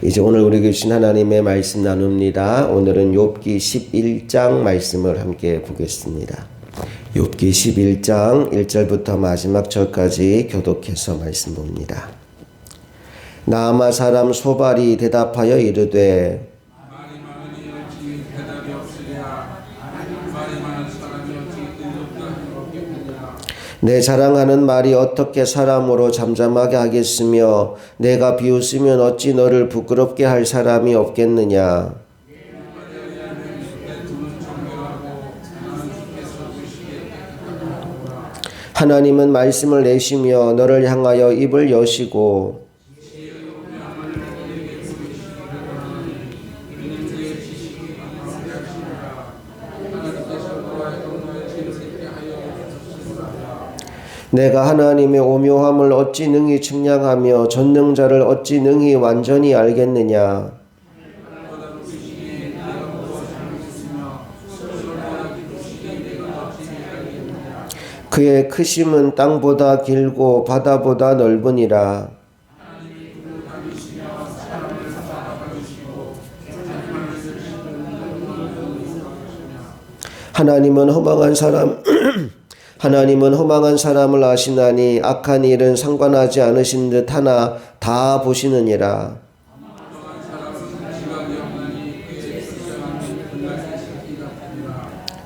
이제 오늘 우리에게 주신 하나님의 말씀 나눕니다. 오늘은 욥기 11장 말씀을 함께 보겠습니다. 욥기 11장 1절부터 마지막 절까지 교독해서 말씀 봅니다. 나아마 사람 소발이 대답하여 이르되 내 자랑하는 말이 어떻게 사람으로 잠잠하게 하겠으며 내가 비웃으면 어찌 너를 부끄럽게 할 사람이 없겠느냐. 하나님은 말씀을 내시며 너를 향하여 입을 여시고 내가 하나님의 오묘함을 어찌 능히 측량하며 전능자를 어찌 능히 완전히 알겠느냐. 그의 크심은 땅보다 길고 바다보다 넓으니라. 하나님은 허망한 사람을 아시나니 악한 일은 상관하지 않으신 듯 하나 다 보시느니라.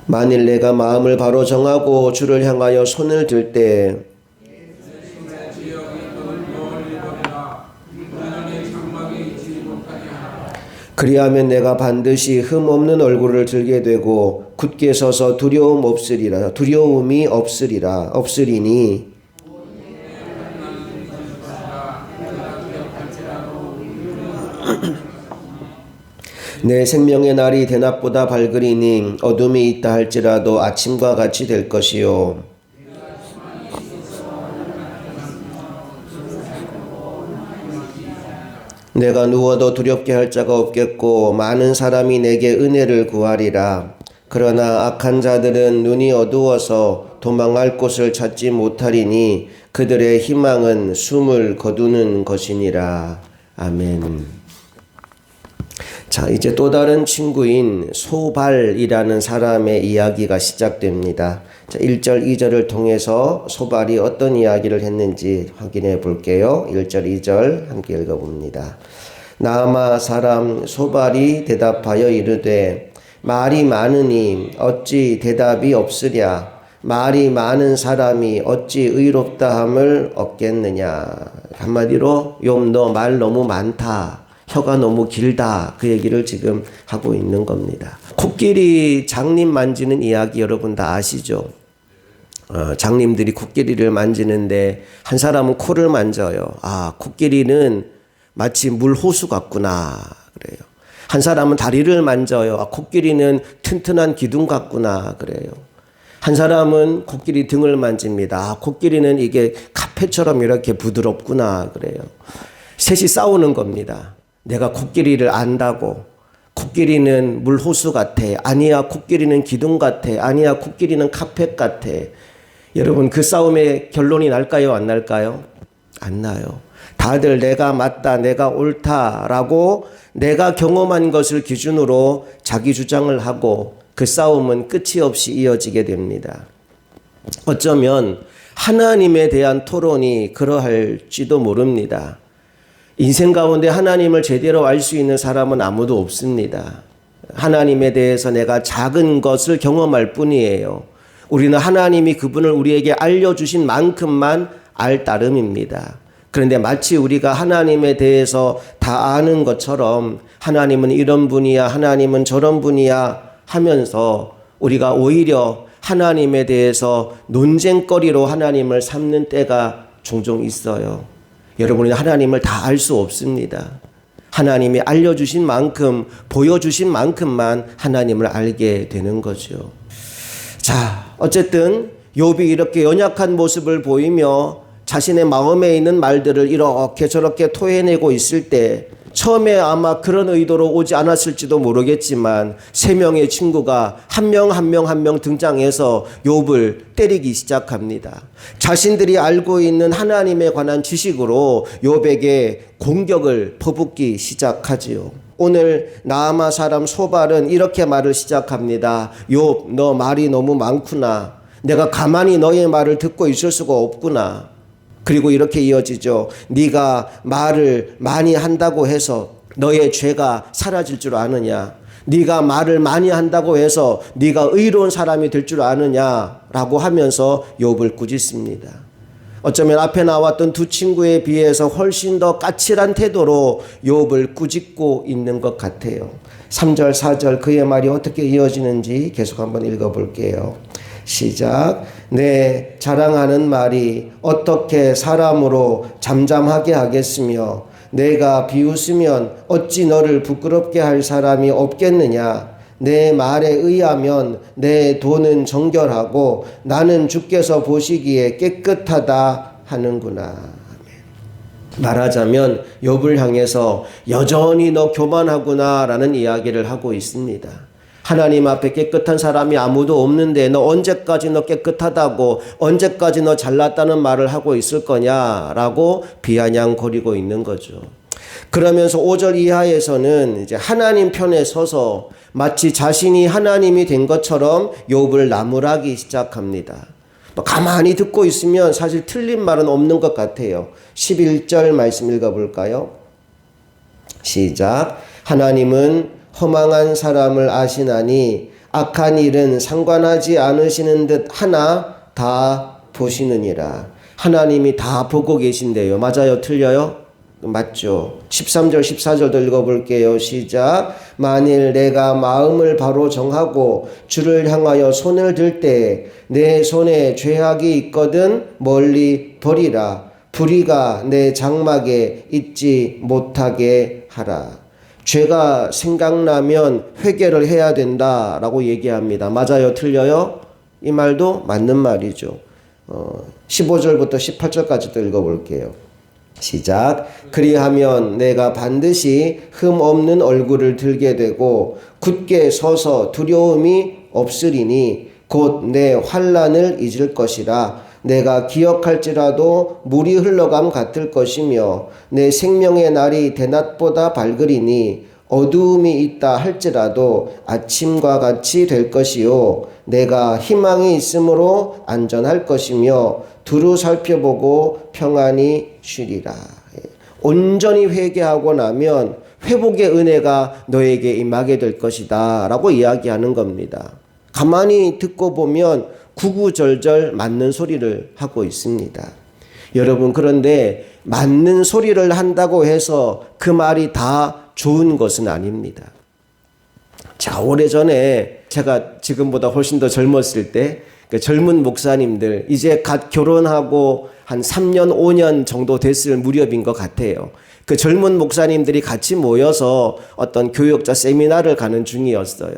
만일 내가 마음을 바로 정하고 주를 향하여 손을 들 때 그리하면 내가 반드시 흠없는 얼굴을 들게 되고 굳게 서서 두려움이 없으리니 내 생명의 날이 대낮보다 밝으리니 어둠이 있다 할지라도 아침과 같이 될 것이요. 내가 누워도 두렵게 할 자가 없겠고 많은 사람이 내게 은혜를 구하리라. 그러나 악한 자들은 눈이 어두워서 도망할 곳을 찾지 못하리니 그들의 희망은 숨을 거두는 것이니라. 아멘. 자, 이제 또 다른 친구인 소발이라는 사람의 이야기가 시작됩니다. 자, 1절, 2절을 통해서 소발이 어떤 이야기를 했는지 확인해 볼게요. 1절, 2절 함께 읽어봅니다. 나아마 사람 소발이 대답하여 이르되 말이 많으니 어찌 대답이 없으랴. 말이 많은 사람이 어찌 의롭다 함을 얻겠느냐. 한마디로 욥 너 말 너무 많다. 혀가 너무 길다. 그 얘기를 지금 하고 있는 겁니다. 코끼리 장님 만지는 이야기 여러분 다 아시죠? 장님들이 코끼리를 만지는데 한 사람은 코를 만져요. 아, 코끼리는 마치 물호수 같구나. 그래요. 한 사람은 다리를 만져요. 아, 코끼리는 튼튼한 기둥 같구나. 그래요. 한 사람은 코끼리 등을 만집니다. 아, 코끼리는 이게 카페처럼 이렇게 부드럽구나. 그래요. 셋이 싸우는 겁니다. 내가 코끼리를 안다고. 코끼리는 물호수 같아. 아니야, 코끼리는 기둥 같아. 아니야, 코끼리는 카펫 같아. 여러분, 그 싸움의 결론이 날까요? 안 날까요? 안 나요. 다들 내가 맞다, 내가 옳다라고 내가 경험한 것을 기준으로 자기 주장을 하고 그 싸움은 끝이 없이 이어지게 됩니다. 어쩌면 하나님에 대한 토론이 그러할지도 모릅니다. 인생 가운데 하나님을 제대로 알 수 있는 사람은 아무도 없습니다. 하나님에 대해서 내가 작은 것을 경험할 뿐이에요. 우리는 하나님이 그분을 우리에게 알려주신 만큼만 알 따름입니다. 그런데 마치 우리가 하나님에 대해서 다 아는 것처럼 하나님은 이런 분이야, 하나님은 저런 분이야 하면서 우리가 오히려 하나님에 대해서 논쟁거리로 하나님을 삼는 때가 종종 있어요. 여러분이 하나님을 다 알 수 없습니다. 하나님이 알려주신 만큼, 보여주신 만큼만 하나님을 알게 되는 거죠. 자, 어쨌든 욥이 이렇게 연약한 모습을 보이며 자신의 마음에 있는 말들을 이렇게 저렇게 토해내고 있을 때 처음에 아마 그런 의도로 오지 않았을지도 모르겠지만 세 명의 친구가 한 명 한 명 한 명 등장해서 욥을 때리기 시작합니다. 자신들이 알고 있는 하나님에 관한 지식으로 욥에게 공격을 퍼붓기 시작하지요. 오늘 나아마 사람 소발은 이렇게 말을 시작합니다. 욥, 너 말이 너무 많구나. 내가 가만히 너의 말을 듣고 있을 수가 없구나. 그리고 이렇게 이어지죠. 네가 말을 많이 한다고 해서 너의 죄가 사라질 줄 아느냐? 네가 말을 많이 한다고 해서 네가 의로운 사람이 될 줄 아느냐라고 하면서 욥을 꾸짖습니다. 어쩌면 앞에 나왔던 두 친구에 비해서 훨씬 더 까칠한 태도로 욥을 꾸짖고 있는 것 같아요. 3절 4절 그의 말이 어떻게 이어지는지 계속 한번 읽어볼게요. 시작. 내 자랑하는 말이 어떻게 사람으로 잠잠하게 하겠으며 내가 비웃으면 어찌 너를 부끄럽게 할 사람이 없겠느냐. 내 말에 의하면 내 돈은 정결하고 나는 주께서 보시기에 깨끗하다 하는구나. 말하자면 욥을 향해서 여전히 너 교만하구나라는 이야기를 하고 있습니다. 하나님 앞에 깨끗한 사람이 아무도 없는데 너 언제까지 너 깨끗하다고 언제까지 너 잘났다는 말을 하고 있을 거냐라고 비아냥거리고 있는 거죠. 그러면서 5절 이하에서는 이제 하나님 편에 서서 마치 자신이 하나님이 된 것처럼 욥을 나무라기 시작합니다. 가만히 듣고 있으면 사실 틀린 말은 없는 것 같아요. 11절 말씀 읽어볼까요? 시작. 하나님은 허망한 사람을 아시나니 악한 일은 상관하지 않으시는 듯 하나 다 보시느니라. 하나님이 다 보고 계신데요. 맞아요? 틀려요? 맞죠? 13절 14절도 읽어볼게요. 시작. 만일 내가 마음을 바로 정하고 주를 향하여 손을 들 때 내 손에 죄악이 있거든 멀리 버리라. 불의가 내 장막에 있지 못하게 하라. 죄가 생각나면 회개를 해야 된다라고 얘기합니다. 맞아요? 틀려요? 이 말도 맞는 말이죠. 15절부터 18절까지도 읽어볼게요. 시작. 그리하면 내가 반드시 흠 없는 얼굴을 들게 되고 굳게 서서 두려움이 없으리니 곧 내 환난을 잊을 것이라. 내가 기억할지라도 물이 흘러감 같을 것이며 내 생명의 날이 대낮보다 밝으리니 어두움이 있다 할지라도 아침과 같이 될 것이요 내가 희망이 있으므로 안전할 것이며 두루 살펴보고 평안히 쉬리라. 온전히 회개하고 나면 회복의 은혜가 너에게 임하게 될 것이다 라고 이야기하는 겁니다. 가만히 듣고 보면 구구절절 맞는 소리를 하고 있습니다. 여러분, 그런데 맞는 소리를 한다고 해서 그 말이 다 좋은 것은 아닙니다. 자, 오래전에 제가 지금보다 훨씬 더 젊었을 때 그 젊은 목사님들 이제 갓 결혼하고 한 3년 5년 정도 됐을 무렵인 것 같아요. 그 젊은 목사님들이 같이 모여서 어떤 교육자 세미나를 가는 중이었어요.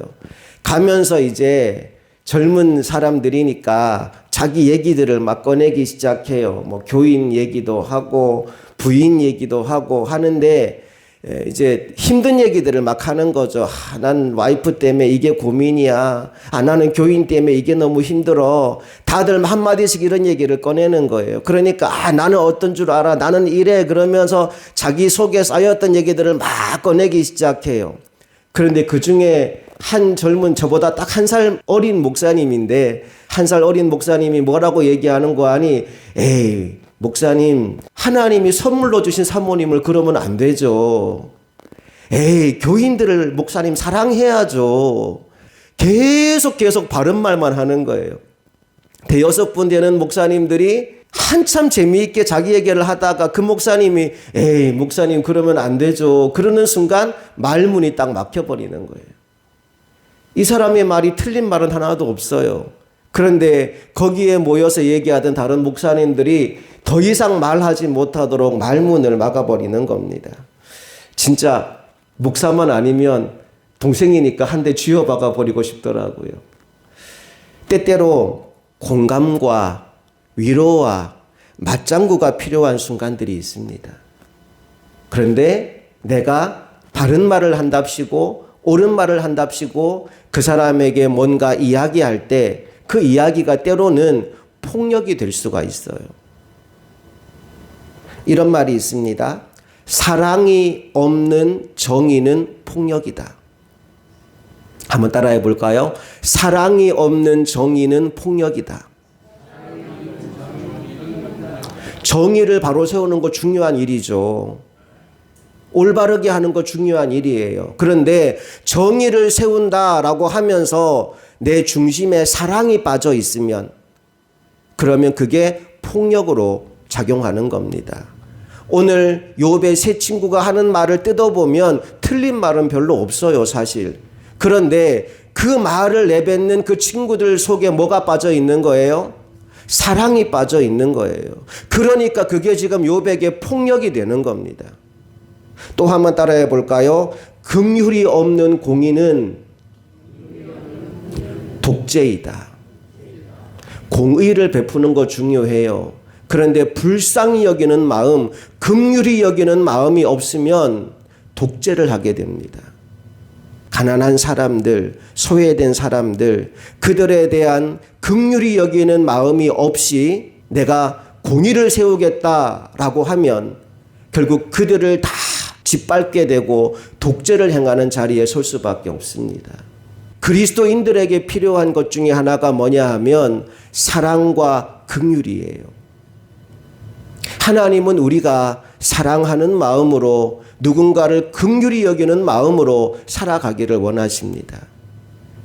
가면서 이제 젊은 사람들이니까 자기 얘기들을 막 꺼내기 시작해요. 뭐 교인 얘기도 하고 부인 얘기도 하고 하는데 이제 힘든 얘기들을 막 하는 거죠. 난 와이프 때문에 이게 고민이야. 나는 교인 때문에 이게 너무 힘들어. 다들 한마디씩 이런 얘기를 꺼내는 거예요. 그러니까 나는 어떤 줄 알아. 나는 이래. 그러면서 자기 속에 쌓였던 얘기들을 막 꺼내기 시작해요. 그런데 그 중에 한 젊은 저보다 딱 1살 어린 목사님인데 1살 어린 목사님이 뭐라고 얘기하는 거 아니? 에이, 목사님, 하나님이 선물로 주신 사모님을 그러면 안 되죠. 에이, 교인들을 목사님 사랑해야죠. 계속 바른 말만 하는 거예요. 5분 되는 목사님들이 한참 재미있게 자기 얘기를 하다가 그 목사님이 에이, 목사님 그러면 안 되죠. 그러는 순간 말문이 딱 막혀버리는 거예요. 이 사람의 말이 틀린 말은 하나도 없어요. 그런데 거기에 모여서 얘기하던 다른 목사님들이 더 이상 말하지 못하도록 말문을 막아버리는 겁니다. 진짜 목사만 아니면 동생이니까 한 대 쥐어박아 버리고 싶더라고요. 때때로 공감과 위로와 맞장구가 필요한 순간들이 있습니다. 그런데 내가 바른 말을 한답시고 옳은 말을 한답시고 그 사람에게 뭔가 이야기할 때 그 이야기가 때로는 폭력이 될 수가 있어요. 이런 말이 있습니다. 사랑이 없는 정의는 폭력이다. 한번 따라해 볼까요? 사랑이 없는 정의는 폭력이다. 정의를 바로 세우는 거 중요한 일이죠. 올바르게 하는 거 중요한 일이에요. 그런데 정의를 세운다라고 하면서 내 중심에 사랑이 빠져 있으면 그러면 그게 폭력으로 작용하는 겁니다. 오늘 욥의 세 친구가 하는 말을 뜯어보면 틀린 말은 별로 없어요, 사실. 그런데 그 말을 내뱉는 그 친구들 속에 뭐가 빠져 있는 거예요? 사랑이 빠져 있는 거예요. 그러니까 그게 지금 욥에게 폭력이 되는 겁니다. 또 한번 따라해 볼까요? 긍휼이 없는 공의는 독재이다. 공의를 베푸는 거 중요해요. 그런데 불쌍히 여기는 마음, 긍휼히 여기는 마음이 없으면 독재를 하게 됩니다. 가난한 사람들, 소외된 사람들, 그들에 대한 긍휼히 여기는 마음이 없이 내가 공의를 세우겠다라고 하면 결국 그들을 다 짓밟게 되고 독재를 행하는 자리에 설 수밖에 없습니다. 그리스도인들에게 필요한 것 중에 하나가 뭐냐 하면 사랑과 긍휼이에요. 하나님은 우리가 사랑하는 마음으로 누군가를 긍휼히 여기는 마음으로 살아가기를 원하십니다.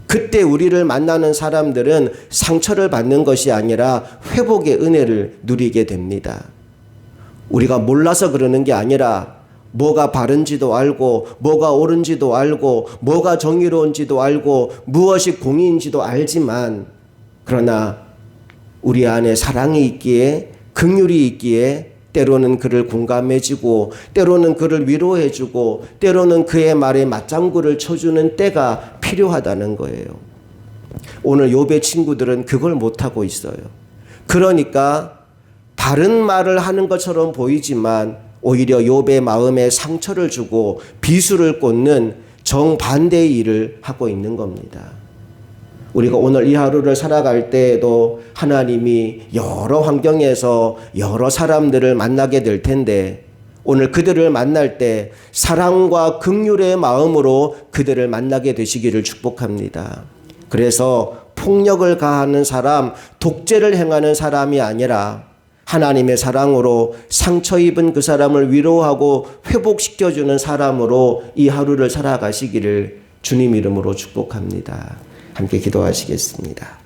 그때 우리를 만나는 사람들은 상처를 받는 것이 아니라 회복의 은혜를 누리게 됩니다. 우리가 몰라서 그러는 게 아니라 뭐가 바른지도 알고 뭐가 옳은지도 알고 뭐가 정의로운지도 알고 무엇이 공의인지도 알지만 그러나 우리 안에 사랑이 있기에 긍휼이 있기에 때로는 그를 공감해주고 때로는 그를 위로해주고 때로는 그의 말에 맞장구를 쳐주는 때가 필요하다는 거예요. 오늘 욥의 친구들은 그걸 못하고 있어요. 그러니까 바른 말을 하는 것처럼 보이지만 오히려 욥의 마음에 상처를 주고 비수를 꽂는 정반대의 일을 하고 있는 겁니다. 우리가 오늘 이 하루를 살아갈 때에도 하나님이 여러 환경에서 여러 사람들을 만나게 될 텐데 오늘 그들을 만날 때 사랑과 긍휼의 마음으로 그들을 만나게 되시기를 축복합니다. 그래서 폭력을 가하는 사람, 독재를 행하는 사람이 아니라 하나님의 사랑으로 상처 입은 그 사람을 위로하고 회복시켜주는 사람으로 이 하루를 살아가시기를 주님 이름으로 축복합니다. 함께 기도하시겠습니다.